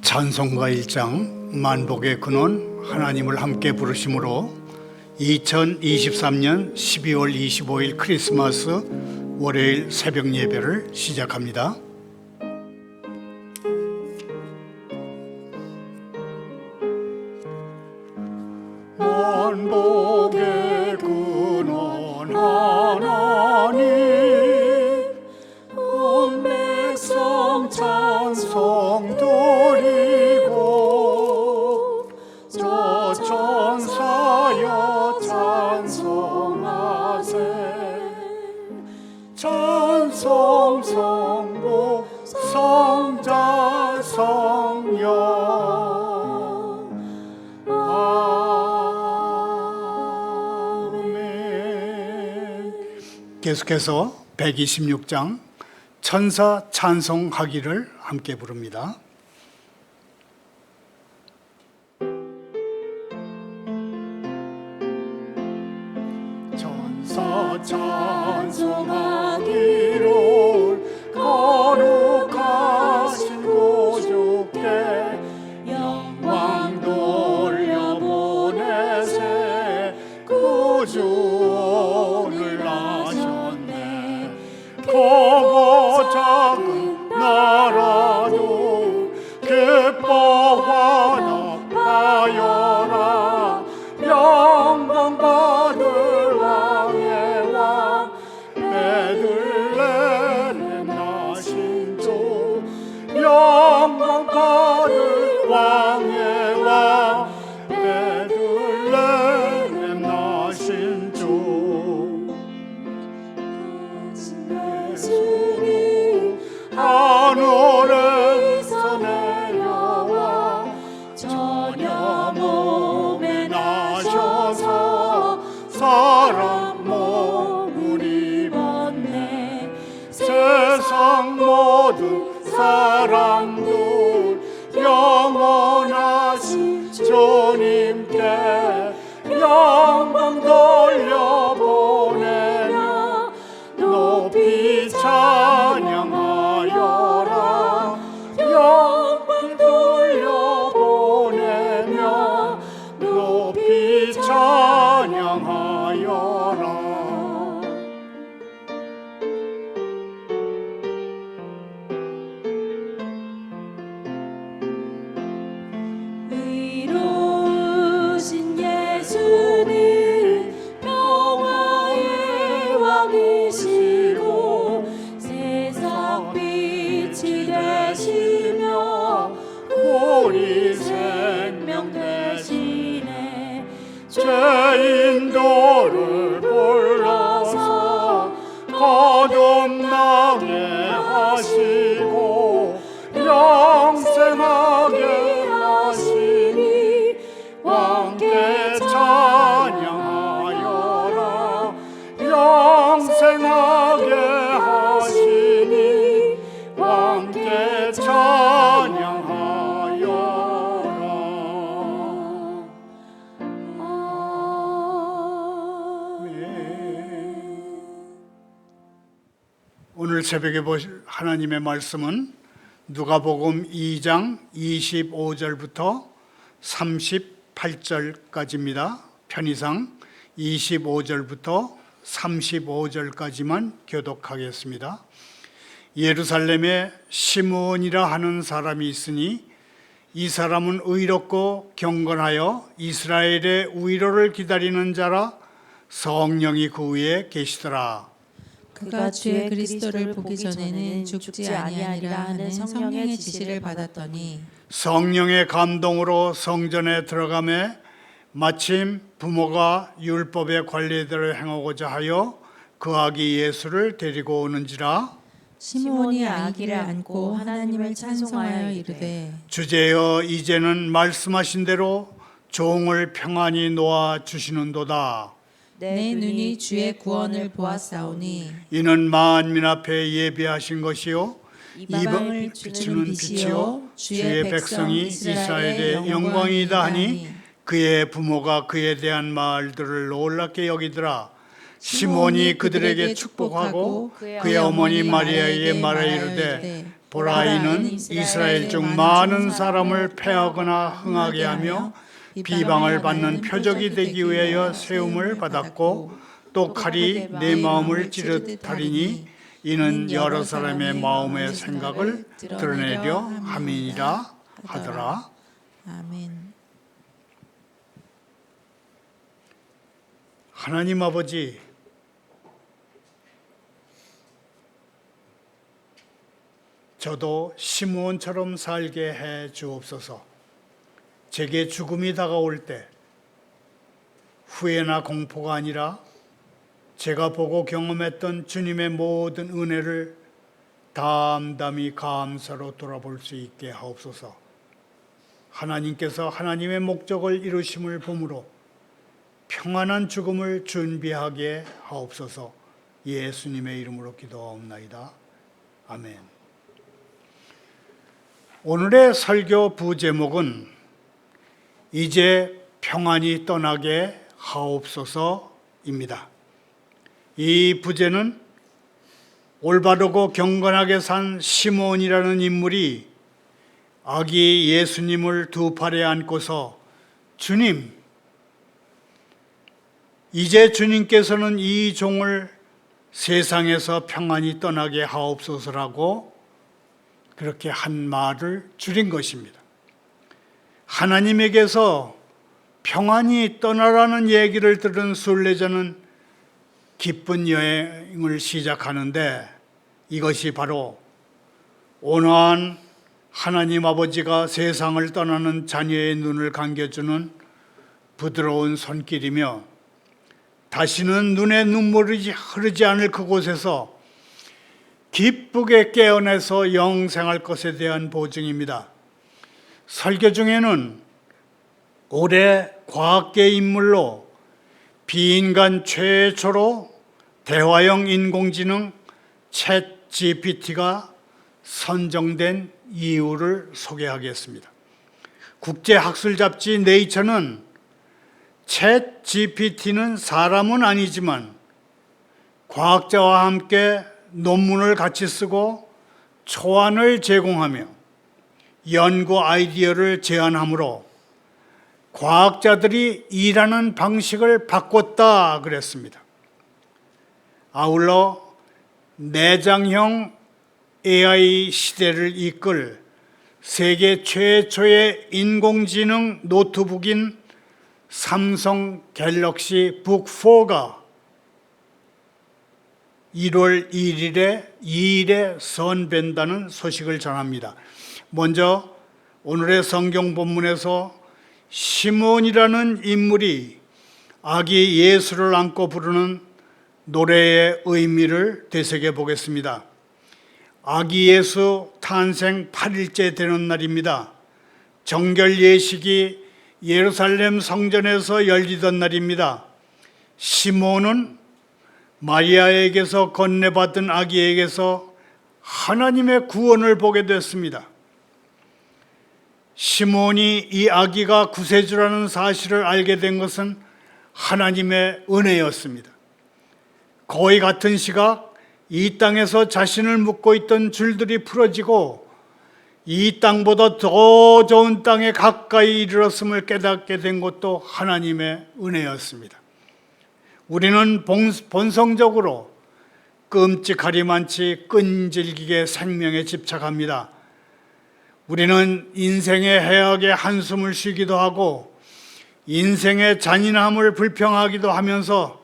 찬송가 1장 만복의 근원 하나님을 함께 부르심으로 2023년 12월 25일 크리스마스 월요일 새벽 예배를 시작합니다. 만복의 근원 하나님 온 백성 찬송 드리고 저 천사여 찬송하세 찬송 성부 성자 성령 아멘. 계속해서 126장 천사 찬송하기를 함께 부릅니다. 천사 찬송하기를 거룩하신 구주께 영광 돌려보내세 구주를 하셨네. 크고 작은 나라도 기뻐하나 파여라 영광 받을 왕의 왕 베들레헴에 나신 주 영광 받을 왕의 왕 베들레헴에 나신 주 예수님 하늘에서 내려와 저녁 몸에 나셔서 사람 몸을 입었네. 세상 모든 사람들 영원하신 주님께 영광 돌려보내며 높이 찬양하여라 영광 돌려보내며 높이 찬양하여라. 의로우신 예수님 평화의 왕이시고 세상 빛이 되시며 우리 생명 되시네. 죄인들을 불러서 거듭나게 하시고 영생하게 하시니 왕께 찬양하여라 영생하게 하시니 왕께 찬양하여라. 오늘 새벽에 보실 하나님의 말씀은 누가복음 2장 25절부터 38절까지입니다. 편의상 25절부터 35절까지만 교독하겠습니다. 예루살렘에 시므온이라 하는 사람이 있으니 이 사람은 의롭고 경건하여 이스라엘의 위로를 기다리는 자라 성령이 그 위에 계시더라. 그가 주의 그리스도를 보기 전에는 죽지 아니하리라 하는 성령의 지시를 받았더니 성령의 감동으로 성전에 들어가매 마침 부모가 율법의 관례대로 행하고자 하여 그 아기 예수를 데리고 오는지라. 시므온이 아기를 안고 하나님을 찬송하여 이르되 주제여 이제는 말씀하신 대로 종을 평안히 놓아 주시는도다. 내 눈이 주의 구원을 보았사오니 이는 만민 앞에 예비하신 것이요 이방을 비추는 비추는 빛이요 주의 백성이 이스라엘의 이스라엘의 영광이다 하니 그의 부모가 그에 대한 말들을 놀랍게 여기더라. 시몬이 그들에게 축복하고 그의 어머니 마리아에게 말하 이르되 보라 이는 이스라엘 중 많은 사람을 패하거나 흥하게 하며 비방을 받는 표적이 되기 위하여 세움을 받았고 또 칼이 내 마음을 찌릿하리니 이는 여러 사람의 마음의 생각을 드러내려 함이니라 하더라. 아멘. 하나님 아버지, 저도 시므온처럼 살게 해 주옵소서. 제게 죽음이 다가올 때 후회나 공포가 아니라 제가 보고 경험했던 주님의 모든 은혜를 담담히 감사로 돌아볼 수 있게 하옵소서. 하나님께서 하나님의 목적을 이루심을 보므로 평안한 죽음을 준비하게 하옵소서. 예수님의 이름으로 기도하옵나이다. 아멘. 오늘의 설교 부제목은 이제 평안이 떠나게 하옵소서입니다. 이 부제는 올바르고 경건하게 산 시몬이라는 인물이 아기 예수님을 두 팔에 안고서 주님, 이제 주님께서는 이 종을 세상에서 평안히 떠나게 하옵소서라고 그렇게 한 말을 줄인 것입니다. 하나님에게서 평안히 떠나라는 얘기를 들은 순례자는 기쁜 여행을 시작하는데 이것이 바로 온화한 하나님 아버지가 세상을 떠나는 자녀의 눈을 감겨주는 부드러운 손길이며 다시는 눈에 눈물이 흐르지 않을 그곳에서 기쁘게 깨어나서 영생할 것에 대한 보증입니다. 설교 중에는 올해 과학계 인물로 비인간 최초로 대화형 인공지능 챗 GPT가 선정된 이유를 소개하겠습니다. 국제학술 잡지 네이처는 챗 GPT는 사람은 아니지만 과학자와 함께 논문을 같이 쓰고 초안을 제공하며 연구 아이디어를 제안하므로 과학자들이 일하는 방식을 바꿨다 그랬습니다. 아울러 내장형 AI 시대를 이끌 세계 최초의 인공지능 노트북인 삼성 갤럭시 북4가 1월 2일에 선배한다는 소식을 전합니다. 먼저 오늘의 성경 본문에서 시몬이라는 인물이 아기 예수를 안고 부르는 노래의 의미를 되새겨 보겠습니다. 아기 예수 탄생 8일째 되는 날입니다. 정결 예식이 예루살렘 성전에서 열리던 날입니다. 시몬은 마리아에게서 건네받은 아기에게서 하나님의 구원을 보게 됐습니다. 시몬이 이 아기가 구세주라는 사실을 알게 된 것은 하나님의 은혜였습니다. 거의 같은 시각 이 땅에서 자신을 묶고 있던 줄들이 풀어지고 이 땅보다 더 좋은 땅에 가까이 이르렀음을 깨닫게 된 것도 하나님의 은혜였습니다. 우리는 본성적으로 끔찍하리만치 끈질기게 생명에 집착합니다. 우리는 인생의 해악에 한숨을 쉬기도 하고 인생의 잔인함을 불평하기도 하면서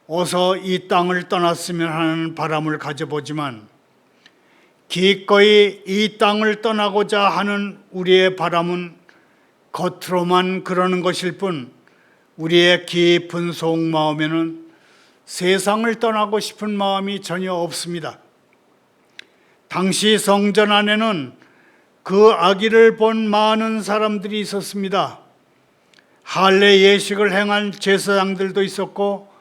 어서 이 땅을 떠났으면 하는 바람을 가져보지만 기꺼이 이 땅을 떠나고자 하는 우리의 바람은 겉으로만 그러는 것일 뿐 우리의 깊은 속마음에는 세상을 떠나고 싶은 마음이 전혀 없습니다. 당시 성전 안에는 그 아기를 본 많은 사람들이 있었습니다. 할례 예식을 행한 제사장들도 있었고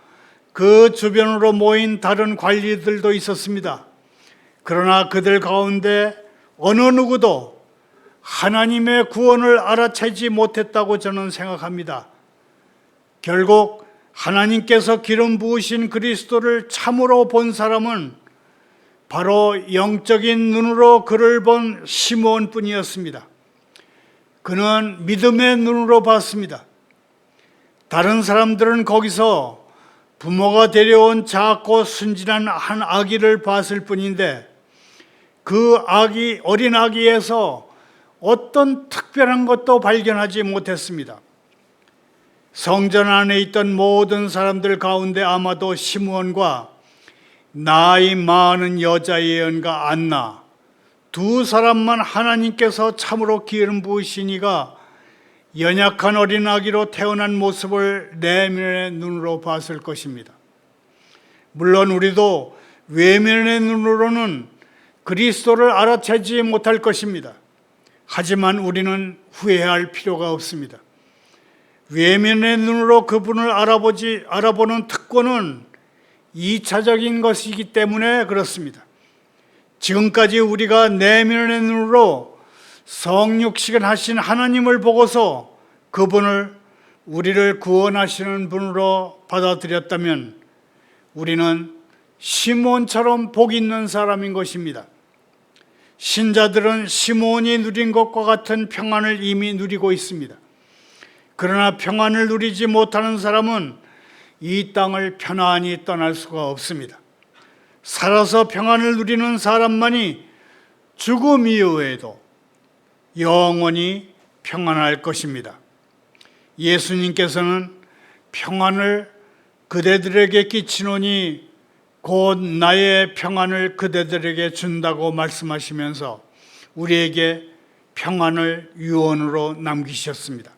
그 주변으로 모인 다른 관리들도 있었습니다. 그러나 그들 가운데 어느 누구도 하나님의 구원을 알아채지 못했다고 저는 생각합니다. 결국 하나님께서 기름 부으신 그리스도를 참으로 본 사람은 바로 영적인 눈으로 그를 본 시므온뿐이었습니다. 그는 믿음의 눈으로 봤습니다. 다른 사람들은 거기서 부모가 데려온 작고 순진한 한 아기를 봤을 뿐인데 그 아기, 어린 아기에서 어떤 특별한 것도 발견하지 못했습니다. 성전 안에 있던 모든 사람들 가운데 아마도 시므온과 나이 많은 여자 예언가 안나 두 사람만 하나님께서 참으로 기름 부으시니가 연약한 어린 아기로 태어난 모습을 내면의 눈으로 봤을 것입니다. 물론 우리도 외면의 눈으로는 그리스도를 알아채지 못할 것입니다. 하지만 우리는 후회할 필요가 없습니다. 외면의 눈으로 그분을 알아보는 특권은 2차적인 것이기 때문에 그렇습니다. 지금까지 우리가 내면의 눈으로 성육식을 하신 하나님을 보고서 그분을 우리를 구원하시는 분으로 받아들였다면 우리는 시므온처럼 복 있는 사람인 것입니다. 신자들은 시므온이 누린 것과 같은 평안을 이미 누리고 있습니다. 그러나 평안을 누리지 못하는 사람은 이 땅을 편안히 떠날 수가 없습니다. 살아서 평안을 누리는 사람만이 죽음 이후에도 영원히 평안할 것입니다. 예수님께서는 평안을 그대들에게 끼치노니 곧 나의 평안을 그대들에게 준다고 말씀하시면서 우리에게 평안을 유언으로 남기셨습니다.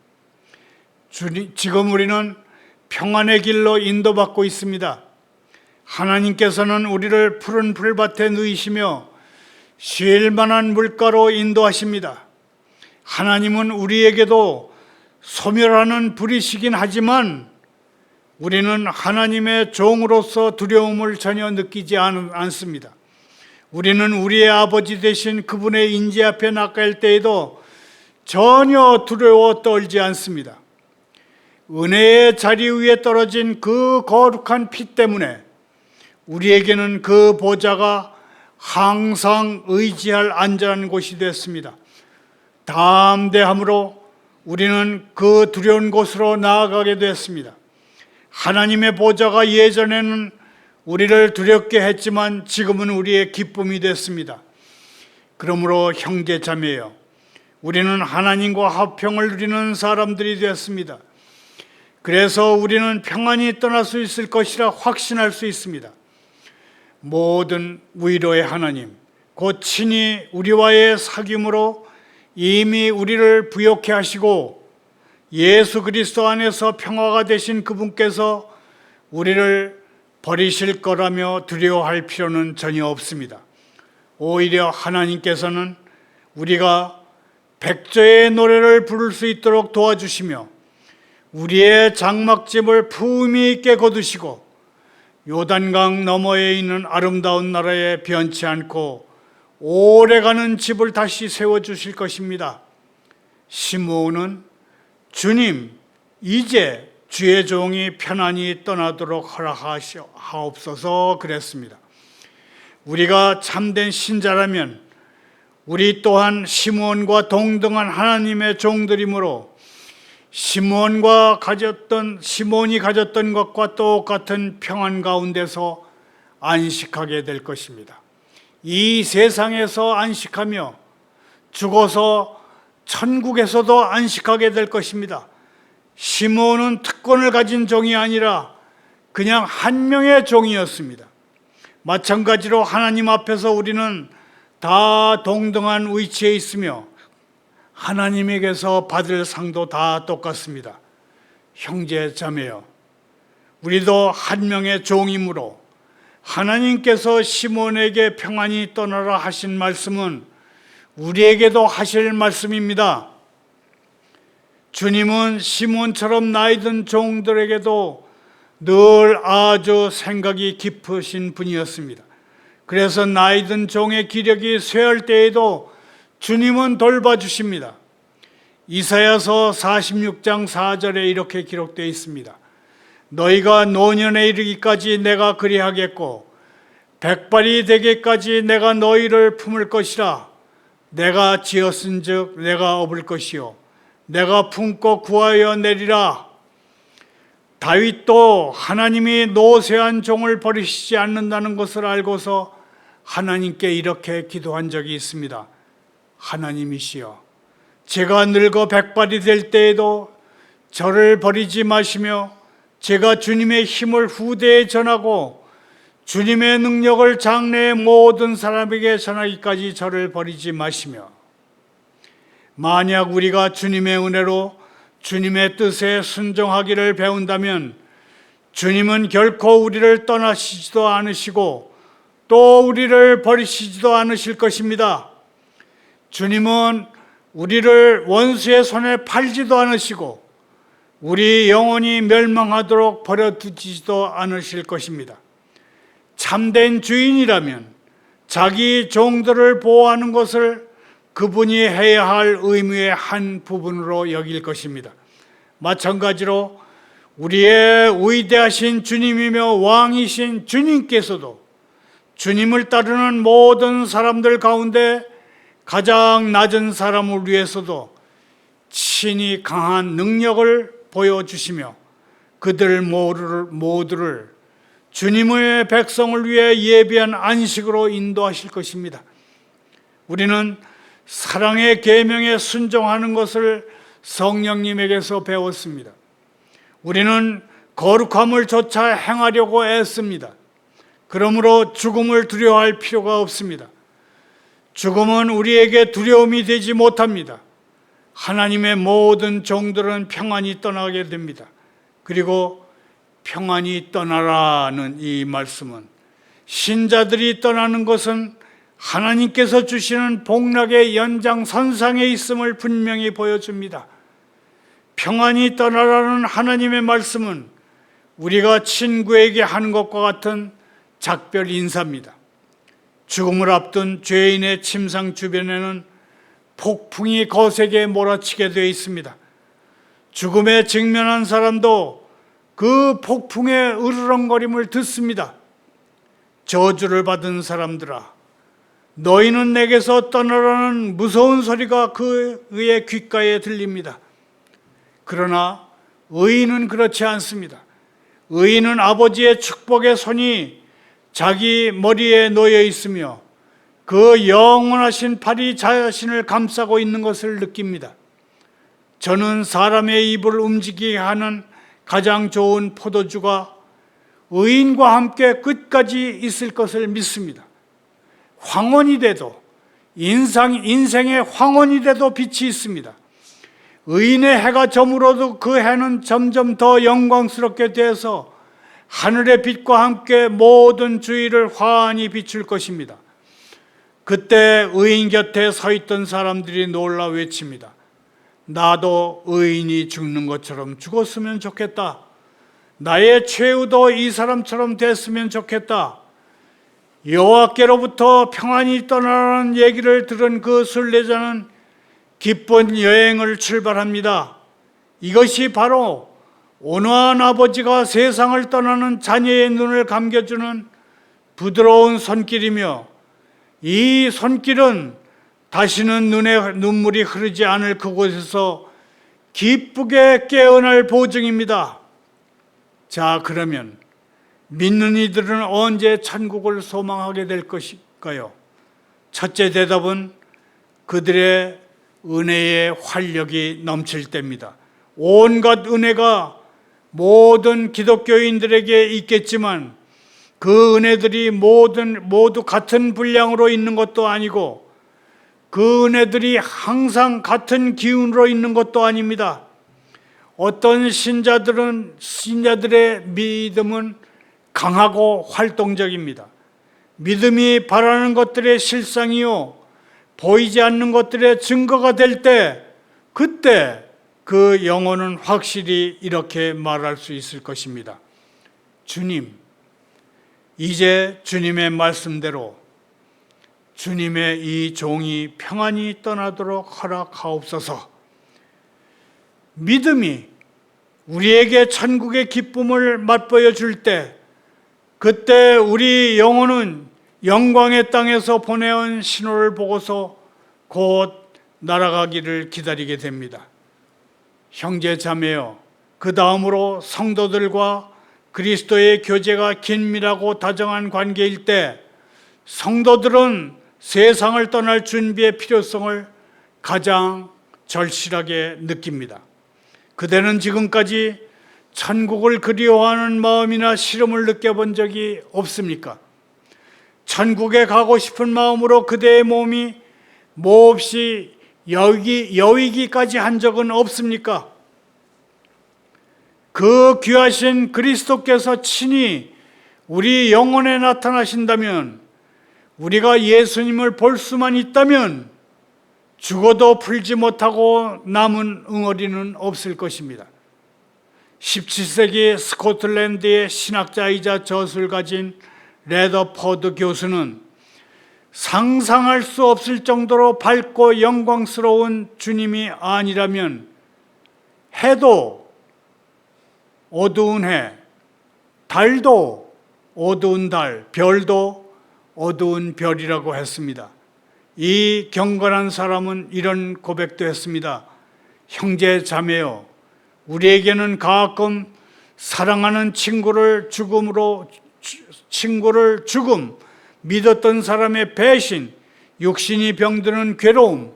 지금 우리는 평안의 길로 인도받고 있습니다. 하나님께서는 우리를 푸른 풀밭에 누이시며 쉴 만한 물가로 인도하십니다. 하나님은 우리에게도 소멸하는 불이시긴 하지만 우리는 하나님의 종으로서 두려움을 전혀 느끼지 않습니다. 우리는 우리의 아버지 되신 그분의 인지 앞에 나갈 때에도 전혀 두려워 떨지 않습니다. 은혜의 자리 위에 떨어진 그 거룩한 피 때문에 우리에게는 그 보좌가 항상 의지할 안전한 곳이 됐습니다. 담대함으로 우리는 그 두려운 곳으로 나아가게 됐습니다. 하나님의 보좌가 예전에는 우리를 두렵게 했지만 지금은 우리의 기쁨이 됐습니다. 그러므로 형제 자매여, 우리는 하나님과 화평을 누리는 사람들이 되었습니다. 그래서 우리는 평안히 떠날 수 있을 것이라 확신할 수 있습니다. 모든 위로의 하나님, 곧 친히 우리와의 사귐으로 이미 우리를 부욕해 하시고 예수 그리스도 안에서 평화가 되신 그분께서 우리를 버리실 거라며 두려워할 필요는 전혀 없습니다. 오히려 하나님께서는 우리가 백조의 노래를 부를 수 있도록 도와주시며 우리의 장막집을 품위 있게 거두시고 요단강 너머에 있는 아름다운 나라에 변치 않고 오래가는 집을 다시 세워주실 것입니다. 시므온은 주님, 이제 주의 종이 편안히 떠나도록 허락하옵소서 그랬습니다. 우리가 참된 신자라면 우리 또한 시므온과 동등한 하나님의 종들이므로 시므온이 가졌던 것과 똑같은 평안 가운데서 안식하게 될 것입니다. 이 세상에서 안식하며 죽어서 천국에서도 안식하게 될 것입니다. 시므온은 특권을 가진 종이 아니라 그냥 한 명의 종이었습니다. 마찬가지로 하나님 앞에서 우리는 다 동등한 위치에 있으며 하나님에게서 받을 상도 다 똑같습니다. 형제 자매여, 우리도 한 명의 종이므로 하나님께서 시므온에게 평안히 떠나라 하신 말씀은 우리에게도 하실 말씀입니다. 주님은 시므온처럼 나이든 종들에게도 늘 아주 생각이 깊으신 분이었습니다. 그래서 나이든 종의 기력이 쇠할 때에도 주님은 돌봐주십니다. 이사야서 46장 4절에 이렇게 기록되어 있습니다. 너희가 노년에 이르기까지 내가 그리하겠고 백발이 되기까지 내가 너희를 품을 것이라. 내가 지었은즉 내가 업을 것이요 내가 품고 구하여 내리라. 다윗도 하나님이 노쇠한 종을 버리시지 않는다는 것을 알고서 하나님께 이렇게 기도한 적이 있습니다. 하나님이시여, 제가 늙어 백발이 될 때에도 저를 버리지 마시며 제가 주님의 힘을 후대에 전하고 주님의 능력을 장래의 모든 사람에게 전하기까지 저를 버리지 마시며, 만약 우리가 주님의 은혜로 주님의 뜻에 순종하기를 배운다면 주님은 결코 우리를 떠나시지도 않으시고 또 우리를 버리시지도 않으실 것입니다. 주님은 우리를 원수의 손에 팔지도 않으시고 우리 영혼이 멸망하도록 버려두지도 않으실 것입니다. 참된 주인이라면 자기 종들을 보호하는 것을 그분이 해야 할 의무의 한 부분으로 여길 것입니다. 마찬가지로 우리의 위대하신 주님이며 왕이신 주님께서도 주님을 따르는 모든 사람들 가운데 가장 낮은 사람을 위해서도 친히 강한 능력을 보여주시며 그들 모두를 주님의 백성을 위해 예비한 안식으로 인도하실 것입니다. 우리는 사랑의 계명에 순종하는 것을 성령님에게서 배웠습니다. 우리는 거룩함을 조차 행하려고 애씁니다. 그러므로 죽음을 두려워할 필요가 없습니다. 죽음은 우리에게 두려움이 되지 못합니다. 하나님의 모든 종들은 평안히 떠나게 됩니다. 그리고 평안히 떠나라는 이 말씀은 신자들이 떠나는 것은 하나님께서 주시는 복락의 연장선상에 있음을 분명히 보여줍니다. 평안히 떠나라는 하나님의 말씀은 우리가 친구에게 하는 것과 같은 작별 인사입니다. 죽음을 앞둔 죄인의 침상 주변에는 폭풍이 거세게 몰아치게 되어 있습니다. 죽음에 직면한 사람도 그 폭풍의 으르렁거림을 듣습니다. 저주를 받은 사람들아, 너희는 내게서 떠나라는 무서운 소리가 그의 귓가에 들립니다. 그러나 의인은 그렇지 않습니다. 의인은 아버지의 축복의 손이 자기 머리에 놓여 있으며 그 영원하신 팔이 자신을 감싸고 있는 것을 느낍니다. 저는 사람의 입을 움직이게 하는 가장 좋은 포도주가 의인과 함께 끝까지 있을 것을 믿습니다. 황혼이 돼도 인생의 황혼이 돼도 빛이 있습니다. 의인의 해가 저물어도 그 해는 점점 더 영광스럽게 되어서 하늘의 빛과 함께 모든 주위를 환히 비출 것입니다. 그때 의인 곁에 서 있던 사람들이 놀라 외칩니다. 나도 의인이 죽는 것처럼 죽었으면 좋겠다. 나의 최후도 이 사람처럼 됐으면 좋겠다. 여호와께로부터 평안히 떠나라는 얘기를 들은 그 순례자는 기쁜 여행을 출발합니다. 이것이 바로 온화한 아버지가 세상을 떠나는 자녀의 눈을 감겨주는 부드러운 손길이며, 이 손길은 다시는 눈에 눈물이 흐르지 않을 그곳에서 기쁘게 깨어날 보증입니다. 자, 그러면 믿는 이들은 언제 천국을 소망하게 될 것일까요? 첫째 대답은 그들의 은혜의 활력이 넘칠 때입니다. 온갖 은혜가 모든 기독교인들에게 있겠지만 그 은혜들이 모두 같은 분량으로 있는 것도 아니고 그 은혜들이 항상 같은 기운으로 있는 것도 아닙니다. 어떤 신자들의 믿음은 강하고 활동적입니다. 믿음이 바라는 것들의 실상이요 보이지 않는 것들의 증거가 될 때, 그때 그 영혼은 확실히 이렇게 말할 수 있을 것입니다. 주님, 이제 주님의 말씀대로 주님의 이 종이 평안히 떠나도록 허락하옵소서. 믿음이 우리에게 천국의 기쁨을 맛보여 줄 때, 그때 우리 영혼은 영광의 땅에서 보내온 신호를 보고서 곧 날아가기를 기다리게 됩니다. 형제 자매여, 그 다음으로 성도들과 그리스도의 교제가 긴밀하고 다정한 관계일 때 성도들은 세상을 떠날 준비의 필요성을 가장 절실하게 느낍니다. 그대는 지금까지 천국을 그리워하는 마음이나 시름을 느껴본 적이 없습니까? 천국에 가고 싶은 마음으로 그대의 몸이 몹시 여위기까지 한 적은 없습니까? 그 귀하신 그리스도께서 친히 우리 영혼에 나타나신다면, 우리가 예수님을 볼 수만 있다면 죽어도 풀지 못하고 남은 응어리는 없을 것입니다. 17세기 스코틀랜드의 신학자이자 저술 가진 레더퍼드 교수는 상상할 수 없을 정도로 밝고 영광스러운 주님이 아니라면 해도 어두운 해, 달도 어두운 달, 별도 어두운 별이라고 했습니다. 이 경건한 사람은 이런 고백도 했습니다. 형제 자매여, 우리에게는 가끔 사랑하는 친구를 죽음, 믿었던 사람의 배신, 육신이 병드는 괴로움,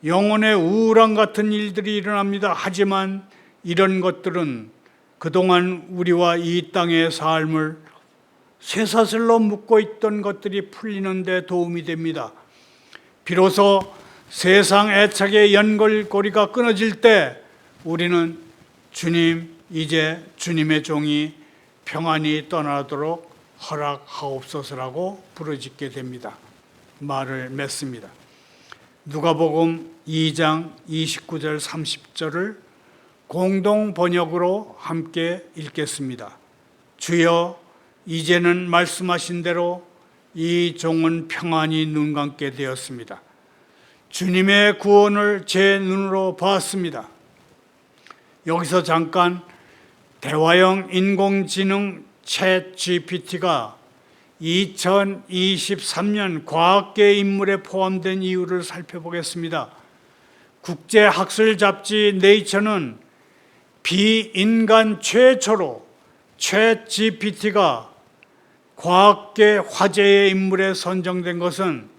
영혼의 우울함 같은 일들이 일어납니다. 하지만 이런 것들은 그동안 우리와 이 땅의 삶을 쇠사슬로 묶고 있던 것들이 풀리는 데 도움이 됩니다. 비로소 세상 애착의 연결고리가 끊어질 때 우리는 주님, 이제 주님의 종이 평안히 떠나도록 허락하옵소서라고 부르짖게 됩니다. 말을 맺습니다. 누가복음 2장 29절 30절을 공동 번역으로 함께 읽겠습니다. 주여, 이제는 말씀하신 대로 이 종은 평안히 눈 감게 되었습니다. 주님의 구원을 제 눈으로 봤습니다. 여기서 잠깐 대화형 인공지능 챗 GPT가 2023년 과학계 인물에 포함된 이유를 살펴보겠습니다. 국제학술 잡지 네이처는 비인간 최초로 챗 GPT가 과학계 화제의 인물에 선정된 것은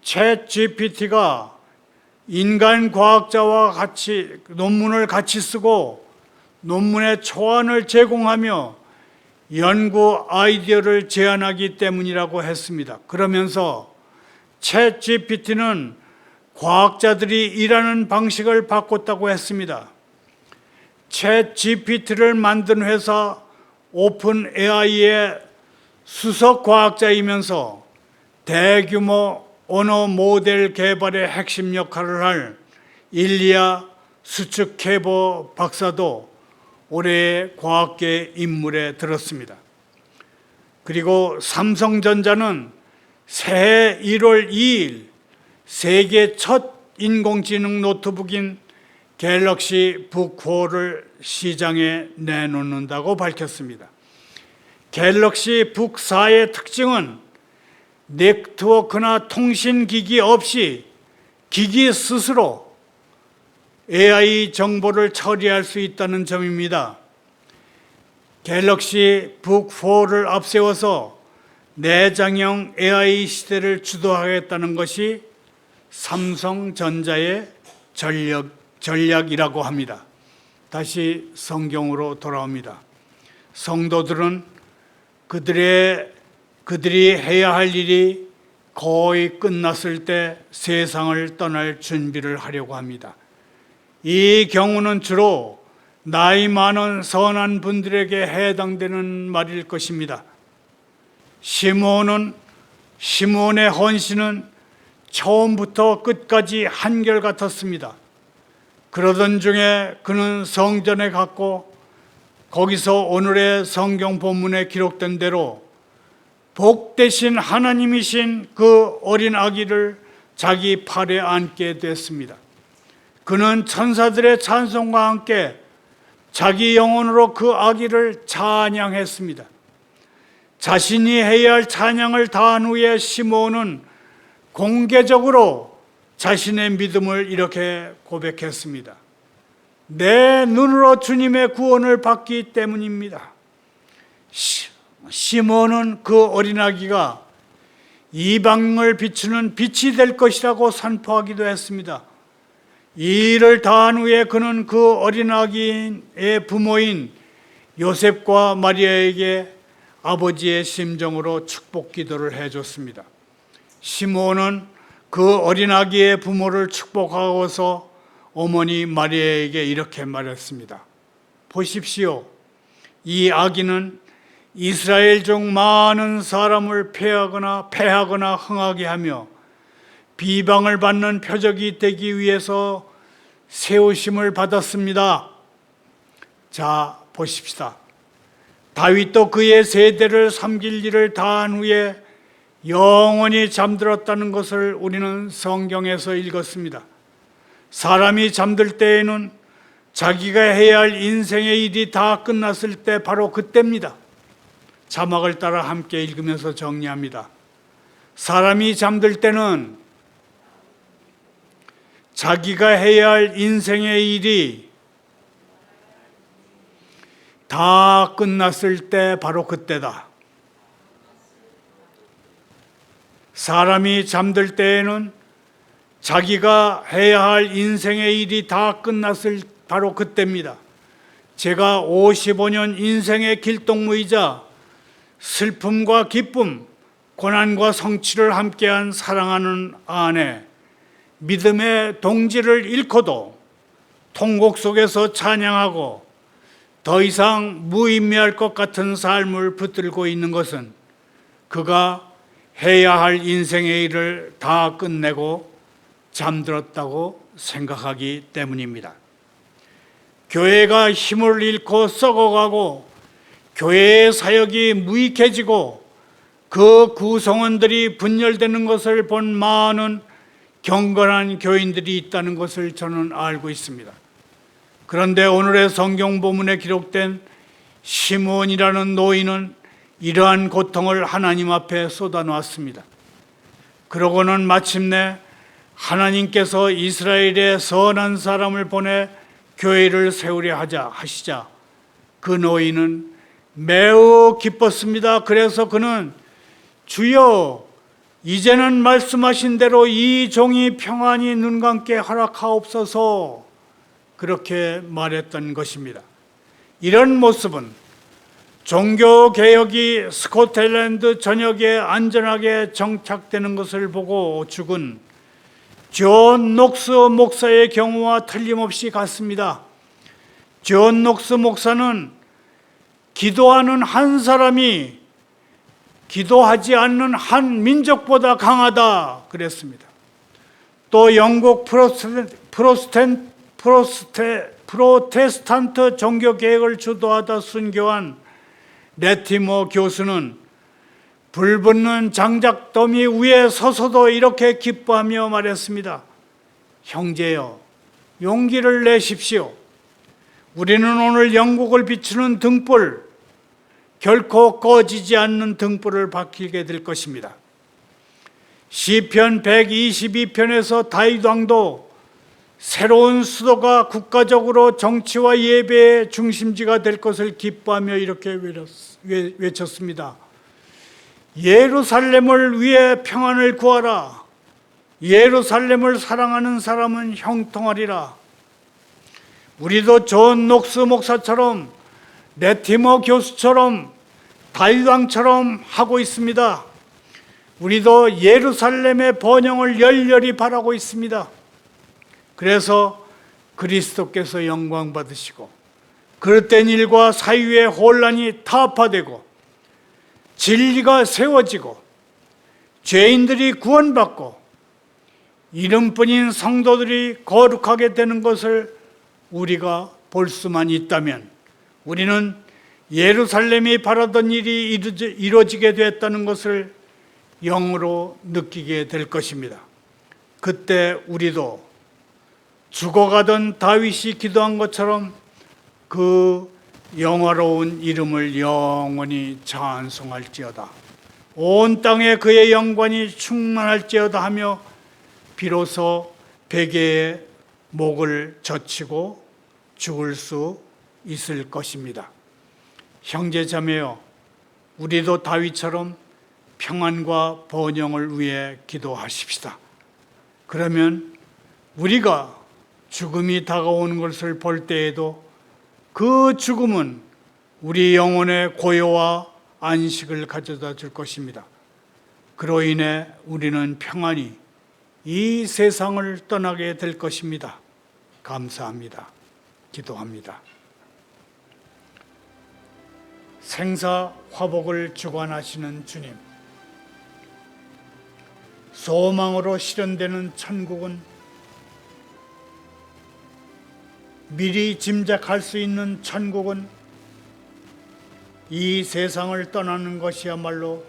챗 GPT가 인간 과학자와 같이 논문을 같이 쓰고 논문의 초안을 제공하며 연구 아이디어를 제안하기 때문이라고 했습니다. 그러면서 챗 GPT는 과학자들이 일하는 방식을 바꿨다고 했습니다. 챗 GPT를 만든 회사 오픈 AI의 수석 과학자이면서 대규모 언어 모델 개발의 핵심 역할을 할 일리아 수츠케보 박사도 올해의 과학계 인물에 들었습니다. 그리고 삼성전자는 새해 1월 2일 세계 첫 인공지능 노트북인 갤럭시 북4를 시장에 내놓는다고 밝혔습니다. 갤럭시 북4의 특징은 네트워크나 통신기기 없이 기기 스스로 AI 정보를 처리할 수 있다는 점입니다. 갤럭시 북4를 앞세워서 내장형 AI 시대를 주도하겠다는 것이 삼성전자의 전략이라고 합니다. 다시 성경으로 돌아옵니다. 성도들은 그들이 해야 할 일이 거의 끝났을 때 세상을 떠날 준비를 하려고 합니다. 이 경우는 주로 나이 많은 선한 분들에게 해당되는 말일 것입니다. 시므온의 헌신은 처음부터 끝까지 한결같았습니다. 그러던 중에 그는 성전에 갔고 거기서 오늘의 성경 본문에 기록된 대로 복되신 하나님이신 그 어린 아기를 자기 팔에 안게 됐습니다. 그는 천사들의 찬송과 함께 자기 영혼으로 그 아기를 찬양했습니다. 자신이 해야 할 찬양을 다한 후에 시므온은 공개적으로 자신의 믿음을 이렇게 고백했습니다. 내 눈으로 주님의 구원을 받기 때문입니다. 시므온은 그 어린아기가 이방을 비추는 빛이 될 것이라고 선포하기도 했습니다. 이 일을 다한 후에 그는 그 어린아기의 부모인 요셉과 마리아에게 아버지의 심정으로 축복 기도를 해줬습니다. 시므온은 그 어린아기의 부모를 축복하고서 어머니 마리아에게 이렇게 말했습니다. 보십시오. 이 아기는 이스라엘 중 많은 사람을 패하거나 흥하게 하며 비방을 받는 표적이 되기 위해서 세우심을 받았습니다. 자, 보십시다. 다윗도 그의 세대를 섬길 일을 다한 후에 영원히 잠들었다는 것을 우리는 성경에서 읽었습니다. 사람이 잠들 때에는 자기가 해야 할 인생의 일이 다 끝났을 때 바로 그때입니다. 자막을 따라 함께 읽으면서 정리합니다. 사람이 잠들 때는 자기가 해야 할 인생의 일이 다 끝났을 때 바로 그때다. 사람이 잠들 때에는 자기가 해야 할 인생의 일이 다 끝났을 바로 그때입니다. 제가 55년 인생의 길동무이자 슬픔과 기쁨, 고난과 성취를 함께한 사랑하는 아내, 믿음의 동지를 잃고도 통곡 속에서 찬양하고 더 이상 무의미할 것 같은 삶을 붙들고 있는 것은 그가 해야 할 인생의 일을 다 끝내고 잠들었다고 생각하기 때문입니다. 교회가 힘을 잃고 썩어가고 교회의 사역이 무익해지고 그 구성원들이 분열되는 것을 본 많은 경건한 교인들이 있다는 것을 저는 알고 있습니다. 그런데 오늘의 성경 본문에 기록된 시므온이라는 노인은 이러한 고통을 하나님 앞에 쏟아놓았습니다. 그러고는 마침내 하나님께서 이스라엘의 선한 사람을 보내 교회를 세우려 하시자 그 노인은 매우 기뻤습니다. 그래서 그는 주여, 이제는 말씀하신 대로 이 종이 평안히 눈 감게 허락하옵소서, 그렇게 말했던 것입니다. 이런 모습은 종교개혁이 스코틀랜드 전역에 안전하게 정착되는 것을 보고 죽은 존 녹스 목사의 경우와 틀림없이 같습니다. 존 녹스 목사는 기도하는 한 사람이 기도하지 않는 한 민족보다 강하다 그랬습니다. 또 영국 프로테스탄트 종교개혁을 주도하다 순교한 레티머 교수는 불붙는 장작더미 위에 서서도 이렇게 기뻐하며 말했습니다. 형제여, 용기를 내십시오. 우리는 오늘 영국을 비추는 등불, 결코 꺼지지 않는 등불을 밝히게 될 것입니다. 시편 122편에서 다윗 왕도 새로운 수도가 국가적으로 정치와 예배의 중심지가 될 것을 기뻐하며 이렇게 외쳤습니다. 예루살렘을 위해 평안을 구하라. 예루살렘을 사랑하는 사람은 형통하리라. 우리도 존 녹스 목사처럼, 레티머 교수처럼, 다윗 왕처럼 하고 있습니다. 우리도 예루살렘의 번영을 열렬히 바라고 있습니다. 그래서 그리스도께서 영광 받으시고 그릇된 일과 사유의 혼란이 타파되고 진리가 세워지고 죄인들이 구원받고 이름뿐인 성도들이 거룩하게 되는 것을 우리가 볼 수만 있다면 우리는 예루살렘이 바라던 일이 이루어지게 되었다는 것을 영으로 느끼게 될 것입니다. 그때 우리도 죽어가던 다윗이 기도한 것처럼 그 영화로운 이름을 영원히 찬송할지어다. 온 땅에 그의 영광이 충만할지어다 하며 비로소 베개의 목을 젖히고 죽을 수 있을 것입니다. 형제자매여, 우리도 다윗처럼 평안과 번영을 위해 기도하십시다. 그러면 우리가 죽음이 다가오는 것을 볼 때에도 그 죽음은 우리 영혼의 고요와 안식을 가져다 줄 것입니다. 그로 인해 우리는 평안히 이 세상을 떠나게 될 것입니다. 감사합니다. 기도합니다. 생사 화복을 주관하시는 주님, 소망으로 실현되는 천국은 미리 짐작할 수 있는 천국은 이 세상을 떠나는 것이야말로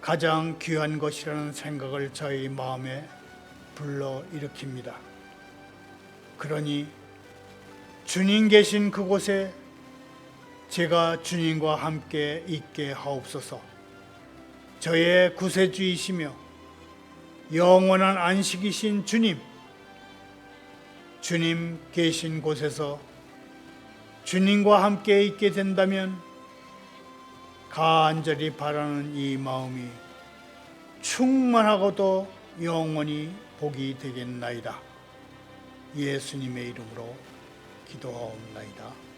가장 귀한 것이라는 생각을 저희 마음에 불러일으킵니다. 그러니 주님 계신 그곳에 제가 주님과 함께 있게 하옵소서. 저의 구세주이시며 영원한 안식이신 주님, 주님 계신 곳에서 주님과 함께 있게 된다면 간절히 바라는 이 마음이 충만하고도 영원히 복이 되겠나이다. 예수님의 이름으로 기도하옵나이다.